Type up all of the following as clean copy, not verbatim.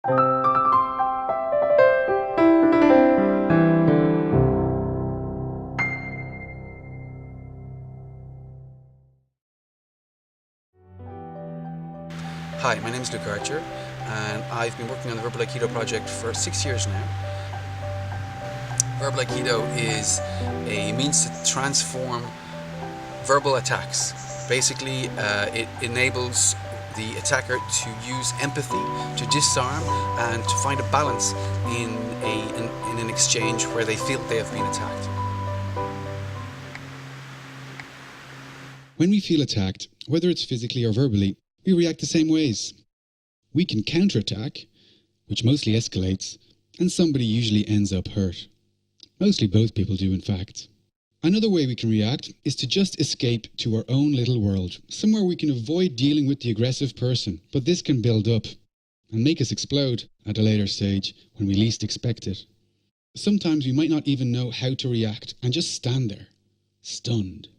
Hi, my name is Lucia, and I've been working on the Verbal Aikido project for 6 years now. Verbal Aikido is a means to transform verbal attacks. Basically, it enables the attacker to use empathy to disarm and to find a balance in an exchange where they feel they have been attacked. When we feel attacked, whether it's physically or verbally, we react the same ways. We can counterattack, which mostly escalates, and somebody usually ends up hurt. Mostly both people do, in fact. Another way we can react is to just escape to our own little world, somewhere we can avoid dealing with the aggressive person, but this can build up and make us explode at a later stage when we least expect it. Sometimes we might not even know how to react and just stand there, stunned.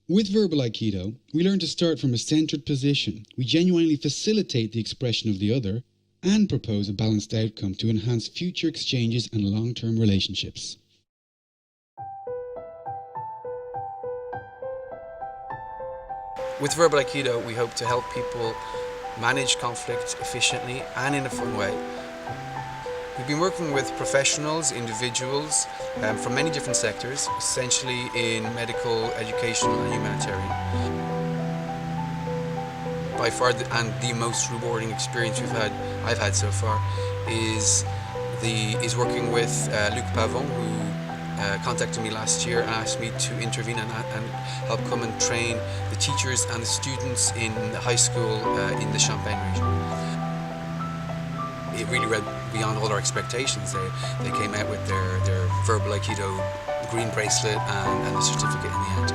With Verbal Aikido, we learn to start from a centered position. We genuinely facilitate the expression of the other and propose a balanced outcome to enhance future exchanges and long-term relationships. With Verbal Aikido, we hope to help people manage conflict efficiently and in a fun way. We've been working with professionals, individuals from many different sectors, essentially in medical, educational and humanitarian. By far the most rewarding experience I've had so far is working with Luc Pavon, who contacted me last year and asked me to intervene and help come and train the teachers and the students in the high school in the Champagne region. It really went beyond all our expectations. They came out with their Verbal Aikido green bracelet and the certificate in the end.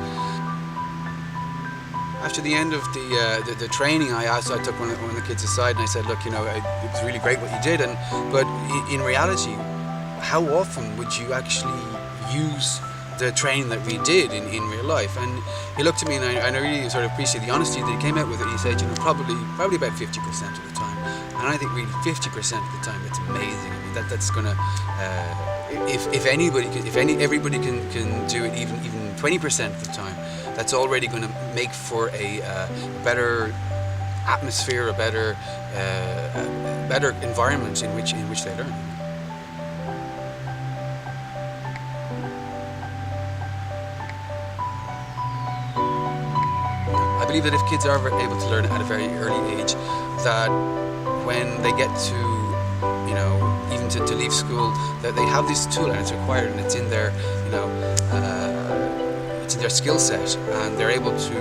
After the end of the training, I took one of the kids aside and I said, look, it was really great what you did, but in reality, how often would you actually use the training that we did in real life? And he looked at me and I really sort of appreciate the honesty that he came out with it. He said, probably about 50% of the time. And I think really 50% of the time, that's amazing. I mean, that's gonna, if everybody can do it even 20% of the time, that's already gonna make for a better atmosphere, a better environment in which they learn. I believe that if kids are able to learn at a very early age, that when they get to, even to leave school, that they have this tool and it's required and it's in their, it's in their skill set, and they're able to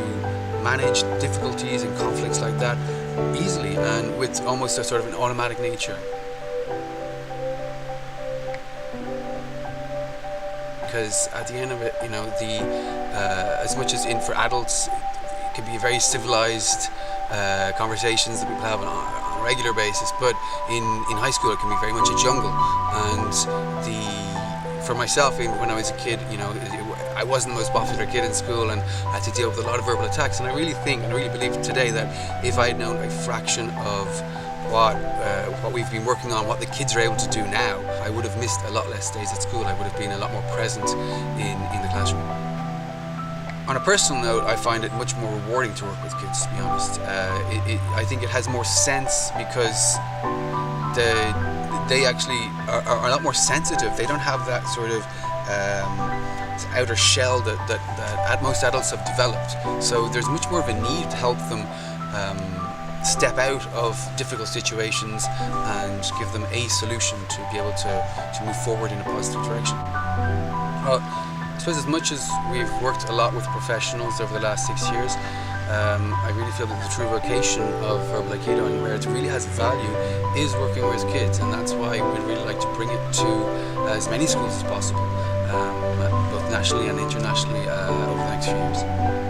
manage difficulties and conflicts like that easily and with almost a sort of an automatic nature. Because at the end of it, as much as for adults, it can be very civilized conversations that people have on a regular basis, but in high school it can be very much a jungle. And for myself, when I was a kid, I wasn't the most popular kid in school and I had to deal with a lot of verbal attacks. And I really believe today that if I had known a fraction of what we've been working on, what the kids are able to do now, I would have missed a lot less days at school. I would have been a lot more present in the classroom. On a personal note, I find it much more rewarding to work with kids, to be honest. I think it has more sense because they actually are a lot more sensitive. They don't have that sort of outer shell that most adults have developed. So there's much more of a need to help them step out of difficult situations and give them a solution to be able to move forward in a positive direction. Well, I suppose as much as we've worked a lot with professionals over the last 6 years, I really feel that the true vocation of Verbal Aikido and where it really has value is working with kids, and that's why we'd really like to bring it to as many schools as possible, both nationally and internationally over the next few years.